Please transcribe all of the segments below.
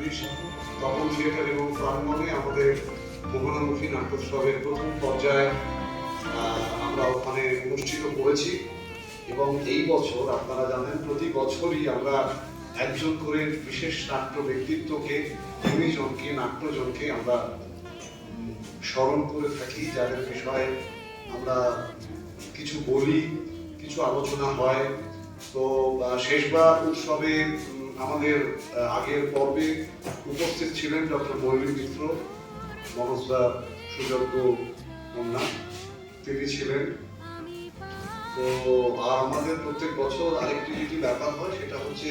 19 Tapan theatre এবং প্রাঙ্গণে আমাদের মোহনামুখী নাট্যোৎসবের প্রথম পর্যায়ে আমরা ওখানে অনুষ্ঠিত করেছি। এবং এই বছর আপনারা জানেন প্রতি বছরই আমরা একজন করে বিশেষ নাট্য ব্যক্তিত্বকে, গুণীজনকে, নাট্যজনকে আমরা স্মরণ করে থাকি, যাদের বিষয়ে আমরা কিছু বলি, কিছু আলোচনা হয়। তো শেষবার উৎসবে আমাদের আগের পর্বে উপস্থিত ছিলেন ডক্টর ময়ূরী মিত্র, মনোজদা সুযোগ্য কন্যা, তিনি ছিলেন। তো আর আমাদের প্রত্যেক বছর আরেকটি যেটি ব্যাপার হয় সেটা হচ্ছে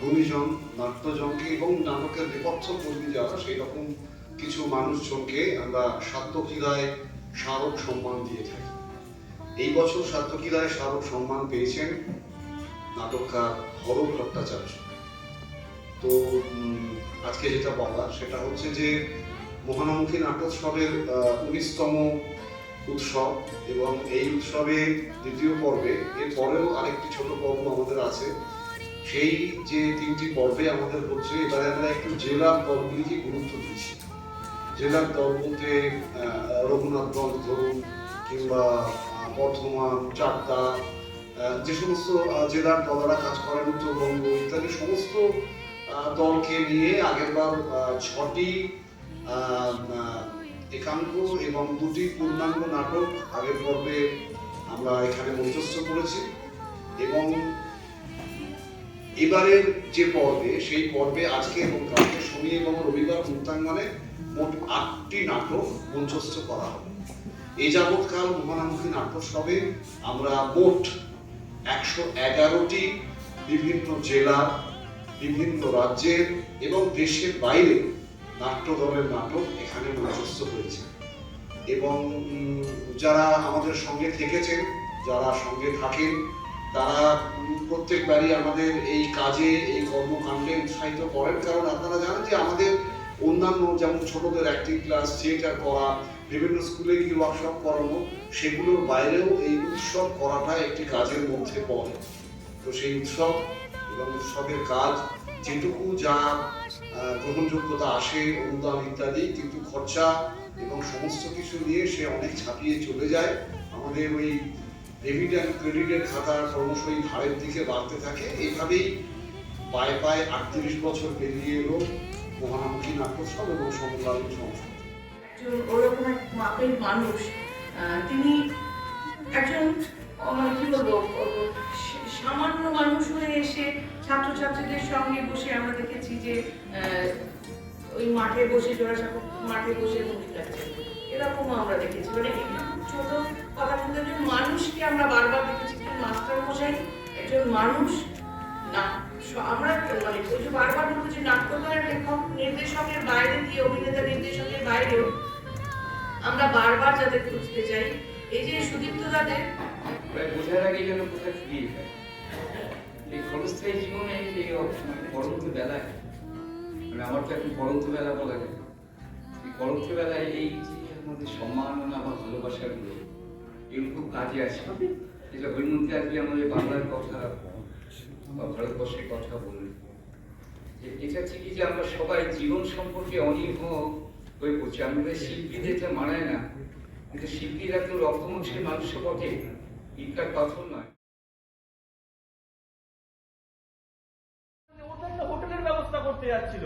গুণীজন, নাট্যজনকে এবং নাটকের নেপথ্য কর্মী যারা সেই রকম কিছু মানুষজনকে আমরা সার্থকীরায় স্মারক সম্মান দিয়ে থাকি। এই বছর সার্থকীরায় স্মারক সম্মান পেয়েছেন নাটককার হরব ভট্টাচার্য। তো আজকে যেটা বলা সেটা হচ্ছে যে মোহনামুখী নাট্যোৎসবের 19তম উৎসব, এবং এই উৎসবে দ্বিতীয় পর্বে, এর পরেও আরেকটি ছোট পর্ব আমাদের আছে। সেই যে 3টি পর্বে আমাদের হচ্ছে, এবারে আমরা একটু জেলার দলগুলিকে গুরুত্ব দিচ্ছি। জেলার দল বলতে রঘুনাথগঞ্জ ধরুন, কিংবা বর্ধমান, চাকদা, যে সমস্ত জেলার দলেরা কাজ করেন, উত্তরবঙ্গ ইত্যাদি সমস্ত দলকে নিয়ে আগেরবার 6টি একাঙ্ক এবং 2টি পূর্ণাঙ্গ নাটক আগের পর্বে আমরা এখানে মঞ্চস্থ করেছি। এবং এবারের যে পর্বে, সেই পর্বে আজকে এবং কালকে শনি এবং রবিবার মুক্তাঙ্গনে মোট 8টি নাটক মঞ্চস্থ করা হবে। এই যাবৎকাল মোহনামুখী নাট্যোৎসবে আমরা মোট 111টি বিভিন্ন জেলার, বিভিন্ন রাজ্যের এবং দেশের বাইরে নাট্য দলের নাটক এখানে মঞ্চস্থ হয়েছে। এবং যারা আমাদের সঙ্গে থেকেছেন, যারা সঙ্গে থাকেন, তারা প্রত্যেকবারই আমাদের এই কাজে, এই কর্মকাণ্ডে উৎসাহিত করেন। কারণ আপনারা জানেন যে আমাদের অন্যান্য, যেমন ছোটদের অ্যাক্টিং ক্লাস, থিয়েটার করা, বিভিন্ন স্কুলে গিয়ে ওয়ার্কশপ করানো, সেগুলোর বাইরেও এই উৎসব করাটা একটি কাজের মধ্যে পড়ে। তো সেই উৎসব এবং উৎসবের কাজ যেটুকু যা গ্রহণযোগ্যতা আসে, অনুদান ইত্যাদি, কিন্তু খরচা এবং সমস্ত কিছু নিয়ে সে অনেক ছাপিয়ে চলে যায়। আমাদের ওই ডেবিট অ্যান্ড ক্রেডিটের খাতা ক্রমশই ভারের দিকে বাড়তে থাকে। এইভাবেই পায়ে পায়ে 38 বছর পেরিয়ে এলো মোহনামুখী নাট্যোৎসব এবং সমকালীন সংস্থা। একজন ওরকম এক মাপের মানুষ, তিনি একজন কি বলবো, সামান্য মানুষ হয়ে এসে ছাত্রছাত্রীদের সঙ্গে বসে আমরা দেখেছি যে ওই মাঠে বসে, জোড়াসাঁকো মাঠে বসে মুভি দেখছে, এরকম আমরা দেখেছি। মানে খুব ছোট কথা বলতে, একজন মানুষকে আমরা বারবার দেখেছি, মাস্টার মশাই একজন মানুষ না। আমরা মানে ওই যে বারবার বলবো যে নাট্যকার, লেখক, নির্দেশকের বাইরে দিয়ে, অভিনেতা নির্দেশকের বাইরেও আমরা বারবার যাদের খুঁজতে চাই, এই যে সুদীপ্ত দাদের বোঝার আগে যেন কোথায় ফিরিয়ে যায় এই ক্ষণস্থায়ী জীবনে, এই পরন্ত বেলায়, মানে আমার তো এখন পরন্ত বেলা বলা যায়, এই পরন্ত বেলায় এই যে আমাদের সম্মাননা বা ভালোবাসাগুলো, এগুলো খুব কাজে আসে। যেটা হৈমন্তী আজকে আমাদের বাংলার কথা বা ভারতবর্ষের কথা বললেন, যে এটা ঠিকই যে আমরা সবাই জীবন সম্পর্কে অনীহ হয়ে পড়ছি। আমাদের শিল্পীদের যা মানায় না, কিন্তু শিল্পীরা তো রক্তমাংসের মানুষ বটে, ইটকার পাথর নয়। হোটেলের ব্যবস্থা করতে যাচ্ছিল।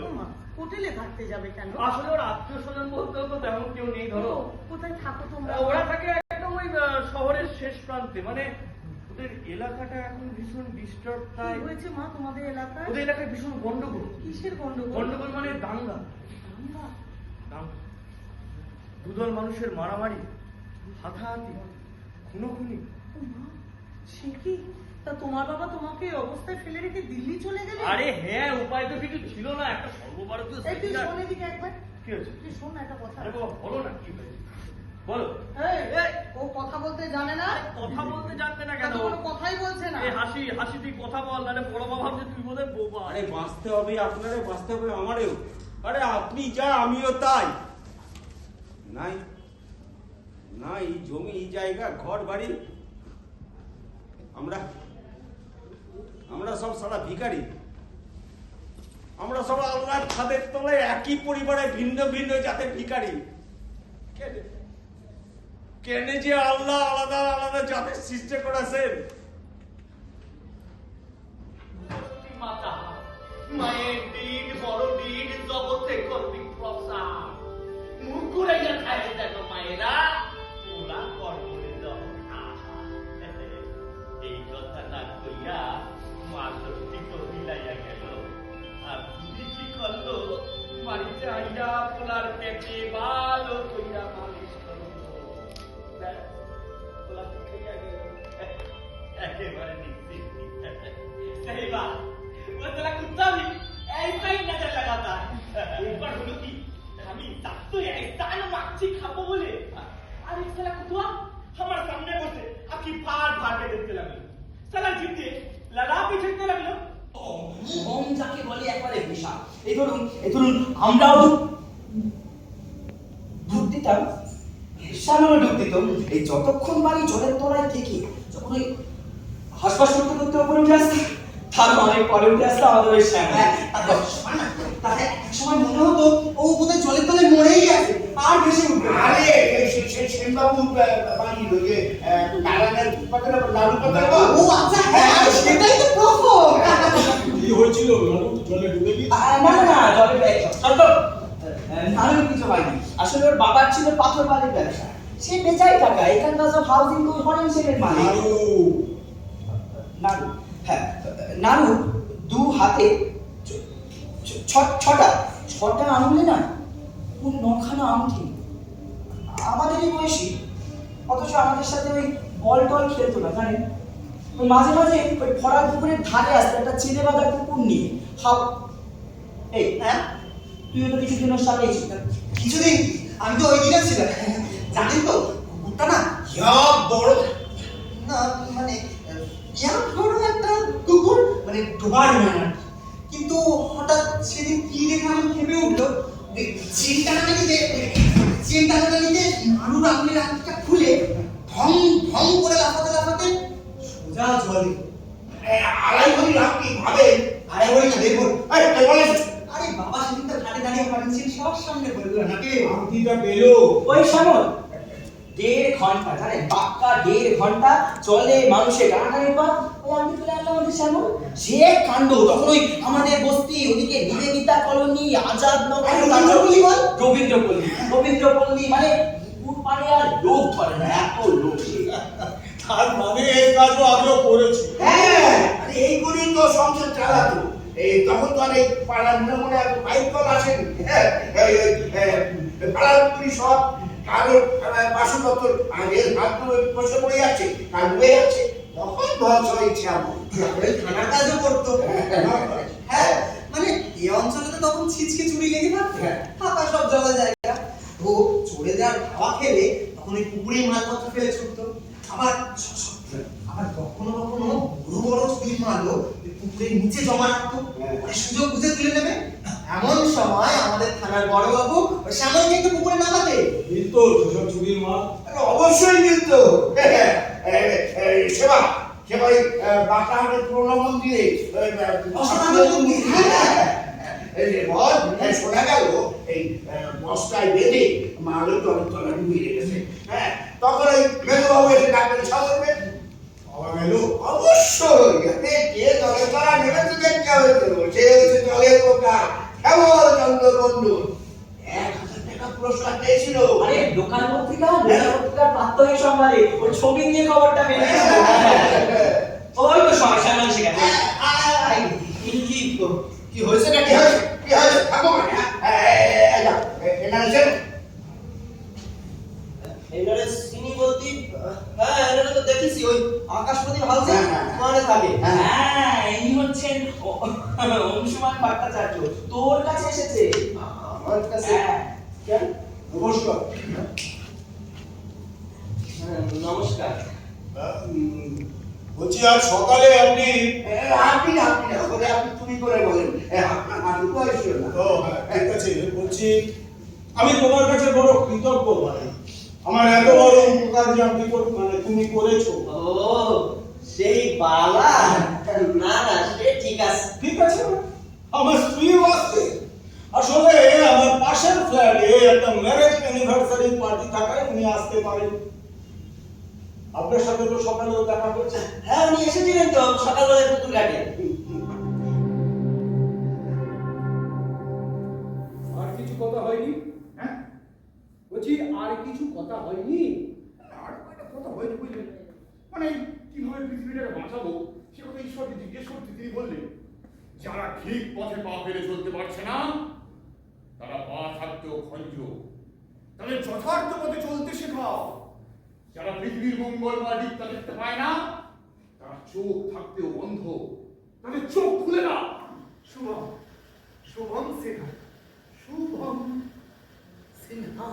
হোটেলে থাকতে যাবে কেন? আসলে ওর আত্মীয় স্বজন বলতেও তো তেমন কেউ নেই। ধরো কোথায় থাকো তোমরা? ওরা থাকে একদম ওই শহরের শেষ প্রান্তে। মানে ওদের এলাকাটা এখন ভীষণ ডিস্টার্ব। তাই হয়েছে মা তোমাদের এলাকায়? ওদের এলাকায় ভীষণ গন্ডগোল। কিসের গন্ডগোল? গন্ডগোল মানে দাঙ্গা। দুদল মানুষের মারামারি, হাতাহাতি, খুনোখুনি। সে কি? তা তোমার বাবা তোমাকে এই অবস্থায় ফেলে রেখে দিল্লি চলে গেলে? আরে হ্যাঁ, উপায় তো কিছু ছিল না। একটা সর্বভারতীয় এই তুই শোন এদিকে একবার। কি হয়েছে? তুই শোন একটা কথা। আরে বাবা বলো না, কি হয়েছে বলো। এই ও কথা বলতে জানে না? কথা বলতে জানবে না কেন? কোনো কথাই বলছে না। এই হাসি হাসি, তুই কথা বল, নাহলে বড় বাবা যে তুই বলে বোবা। আরে বাঁচতে হবে আপনারে, বাঁচতে হবে আমারেও। আরে আপনি যা আমিও তাই। নাই না, এই জমি, এই জায়গা, ঘর বাড়ি, আমরা সব সারা ভিখারি। আমরা সব আল্লাহর ছাদের তলায় একই পরিবারে ভিন্ন ভিন্ন জাতের ভিখারি। কেন যে আল্লাহ আলাদা আলাদা জাতের সৃষ্টি করেছেন? মাতা মায়ের দিন বড় দিন জগতে করবি প্রসাদ মুখ ঘুরাইয়া খায় দেখো মায়েরা ওরা কর্মরে দাও এই কথা না কইয়া মা সত্যি তো মিলাইয়া গেল। আর তুমি কি করলো বাড়িতে আইয়া পোলার পেটে ভালো কইয়া মালিশ করলো। ব্যাস, পোলা ঠিক হইয়া গেল। একেবারে নিশ্চিত सही बात वो तेरा कुत्ता भी ऐसा ही नजर लगाता है। एक बार बोलो कि हम सब तो ऐसा न माची खाबो बोले और एक साला कुत्ता हमारे सामने बसे आखी फाड़ फाड़ के देखते लगे साला जिद्दे लड़ा पिछड़ने लगलो। হোম যাকে বলে একবারে বিশাল। এই ধরুন আমরাও ডুব দিতাম, শ্যামলও ডুব দিত। এই যতক্ষণ বাড়ি জলের তলায় থেকে যখন ওই হাসপাস করতে করতে উপরে উঠে আসতাম, তার অনেক পরে উঠে আসতাম আমাদের ওই শ্যামল। তাহলে এক সময় মনে হতো ও বোধহয় জলের তলায় মরেই আছে, আর ভেসে উঠবে। আরে শ্যামবাবু বাড়ি যে নারায়ণের পাতা লাড়ু পাতা। ও আচ্ছা, হ্যাঁ সেটাই তো প্রথম। কি হয়েছিল? জলে ডুবে গিয়ে? না জলে নারুর কিছু হয়নি। আসলে ওর বাবার ছিল পাথর বালির ব্যবসা, সে বেচাই টাকা এখানকার সব হাউজিং তো হরেন সেনের মালিক। নারু, হ্যাঁ নারু দু হাতে ছটা আঙুলে না ওর নখানা আংটি। আমাদেরই বয়সী, অথচ আমাদের সাথে ওই বল টল খেলতো না জানেন। ওই মাঝে মাঝে ওই ভরা পুকুরের ধারে আসতো একটা চিনে বাঁধা কুকুর নিয়ে। এই হ্যাঁ তুইও তো কিছুদিন ওর সাথেই ছিল। কিছুদিন? আমি তো ওই দিনে ছিলাম। জানেন তো কুকুরটা না ইয়া বড়, না মানে ইয়া বড় একটা কুকুর, মানে ডোবার না। কিন্তু হঠাৎ সেদিন কি দেখে আমি খেপে উঠলো। চেনটা নিতে নাড়ুর আঙুলের আংটিটা খুলে ভং ভং করে লাফাতে সোজা জলে। আড়াই ভরি লাভ কি ভাবেন? আরে ওই না দেখুন, আরে বলেন আরে বাবা সেদিন তো ঘাটে দাঁড়িয়ে পাঠিয়েছিল, সবার সামনে বললো নাকি আংটিটা পেলো ওই শ্যামল। 1.5 ঘন্টা জানেন, পাক্কা 1.5 ঘন্টা চলে মানুষের টানাটানির পর ওই আংটি তুলে আনলো আমাদের শ্যামল। সে কাণ্ড তখন ওই আমাদের বস্তি ওদিকে নিবেদিতা কলোনি, আজাদ নগর, রবীন্দ্রপল্লী মানে পুকুর পাড়ে আর লোক ধরে না, এত লোক। তার মানে এই কাজও আগেও করেছি। হ্যাঁ, আরে এই করেই তো সংসার চালাতো। এই তখন তো অনেক পাড়ার মনে এত বাইক কল আসেন। পাড়ার পুরি সব কারোর বাসনপত্র আগের হাত বসে পড়ে যাচ্ছে, কার ডুবে যাচ্ছে, তখন ধ্বংস হয়েছে আমার থানার কাজও করতো। হ্যাঁ মানে এই অঞ্চলে তো তখন ছিচকে চুরি লেগে থাকতো, ফাঁকা সব জলা জায়গা। ও চড়ে দেওয়ার খাওয়া খেলে তখন ওই পুকুরেই মালপত্র ফেলে ছুটতো। আবার কখনো কখনো বড় বড় চুরির মালও পুকুরের নিচে জমা রাখতো, সুযোগ বুঝে তুলে নেবে। এমন সময় আমাদের থানার বড়বাবু শ্যামলকে একটু পুকুরে নামাতে মিলতো সেসব চুরির মাল। অবশ্যই মিলত। সেবা বাঁকড়াহাটের পুরোনো মন্দিরে শোনা গেল এই বস্তায় বেঁধে মালও তলা ডুবিয়ে রেখেছে। হ্যাঁ, তখন ওই মেজবাবু এসে ডাক্তার সামনে পাওয়া গেল। অবশ্যই কে জলের তলা নেমে তো দেখতে হয়েছিল, সে হচ্ছে জলের পোকা শ্যামল চন্দ্র মন্ডল। 1000 টাকা পুরস্কার পেয়েছিল। আরে লোকাল পত্রিকার প্রাত্যহিক সংবাদে ওই ছবি নিয়ে খবরটা বেরিয়েছিল। ওই তো সময় শ্যামল সেখানে। কি হয়েছে নাকি? কি হয়েছে থাকো মানে এবারে সিনি বলতি, হ্যাঁ এবারে তো দেখেছি ওই আকাশপতি হাউসে মানে থাকে। হ্যাঁ ইনি হচ্ছেন অংশুমান ভট্টাচার্য, তোর কাছে এসেছে। আমার কাছে? কেন? নমস্কার। নমস্কার। বলছি আজ সকালে আপনি আপনি তুমি করে বলেন, আমি বয়স না। ও ঠিক আছে, বলছি আমি তোমার কাছে বড় কৃতজ্ঞ ভাই। আমার এত বড় উপকার যে আপনি মানে তুমি করেছো। ও সেই বালা, না না সে ঠিক আছে। ঠিক আছে, আমার স্ত্রীও আসছে। আসলে আমার পাশের ফ্ল্যাটে একটা ম্যারেজ অ্যানিভার্সারি পার্টি থাকায় উনি আসতে পারেন। আপনার সাথে তো সকালেও দেখা হয়েছে। হ্যাঁ উনি এসেছিলেন তো সকালবেলা পুকুর ঘাটে। আর কিছু কথা হয়নি? হ্যাঁ বলছি আর কিছু কথা হয়নি? আর কয়টা কথা হয়েছে বুঝলেন, মানে কিভাবে পৃথিবীটাকে বাঁচাবো সে কথা ঈশ্বরকে জিজ্ঞেস করতে তিনি বললেন, যারা ঠিক পথে পা ফেলে চলতে পারছে না তারা পা থাকতেও খঞ্জ, তাদের যথার্থ পথে চলতে শেখাও। যারা পৃথিবীর মঙ্গল বা দিকটা দেখতে পায় না তারা চোখ থাকতেও অন্ধ, তাদের চোখ খুলে না। শুভম, শুভম সিনহা, শুভম সিনহা।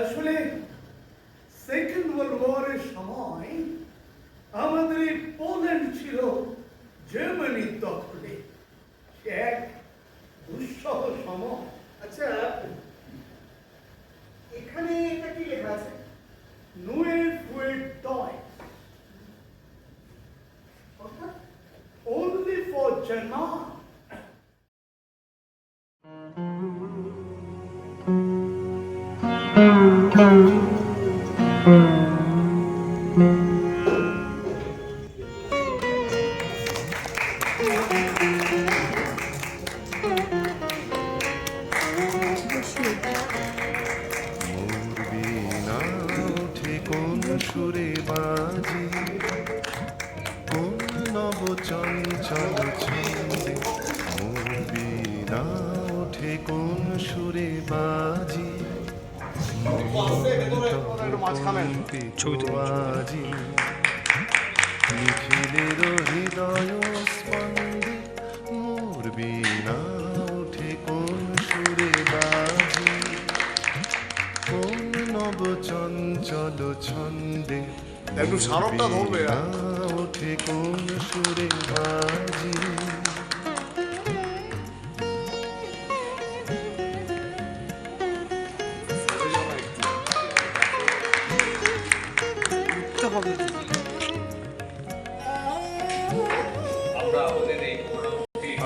আসলে সেকেন্ড ওয়ার্ল্ড ওয়ারের সময় আমাদের এই পোল্যান্ড ছিল জার্মানির দখলে। সে এক দুঃসহ সময়। আচ্ছা এখানে এটা কি লেখা আছে? নুয়ের ফুয়ের ডয়, অর্থাৎ only for German. সুরে বাজি কোন নব চঞ্চল ছন্দে, মোর বীণা ওঠে কোন সুরে বাজি, আজি মিছিলের হৃদয় স্পন্দে, মোর বীণা ওঠে কোন সুরে বাজি, কোন নব চঞ্চল ছন্দে, একটু সারবটা ধরবে ওঠে কোন সুরে বাজি।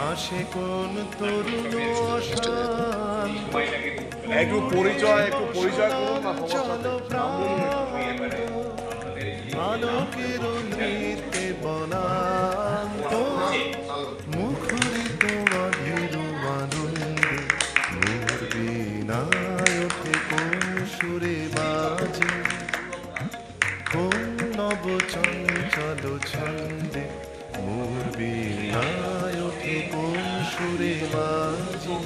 আসে কোন তরুণ অশান, একটু পরিচয় করুন না আলোকের নৃত্যে বনান্ত, মুখরিত অধীর আনন্দে, মোর বীণায় ওঠে কোন সুরে বাজি, কোন নব চঞ্চল ছন্দে, মোর বীণায় ওঠে কোন সুরে বাজি।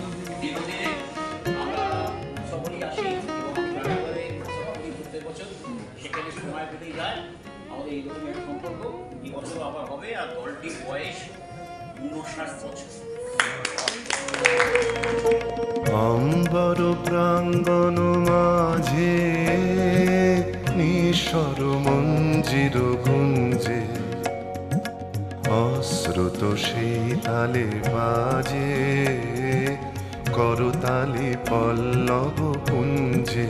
সকলেই আসি এবং প্রত্যেক বছর সেখানে সময় পেতেই যায়। আমাদের এই ধরনের একটা সম্পর্ক এই বছর আবার হবে, আর দলটির বয়স 59 বছর। অম্বর প্রাঙ্গণ মাঝে নিঃস্বর মঞ্জির গুঞ্জে, অশ্রুত সেই তালে বাজে করতালি পল্লব কুঞ্জে,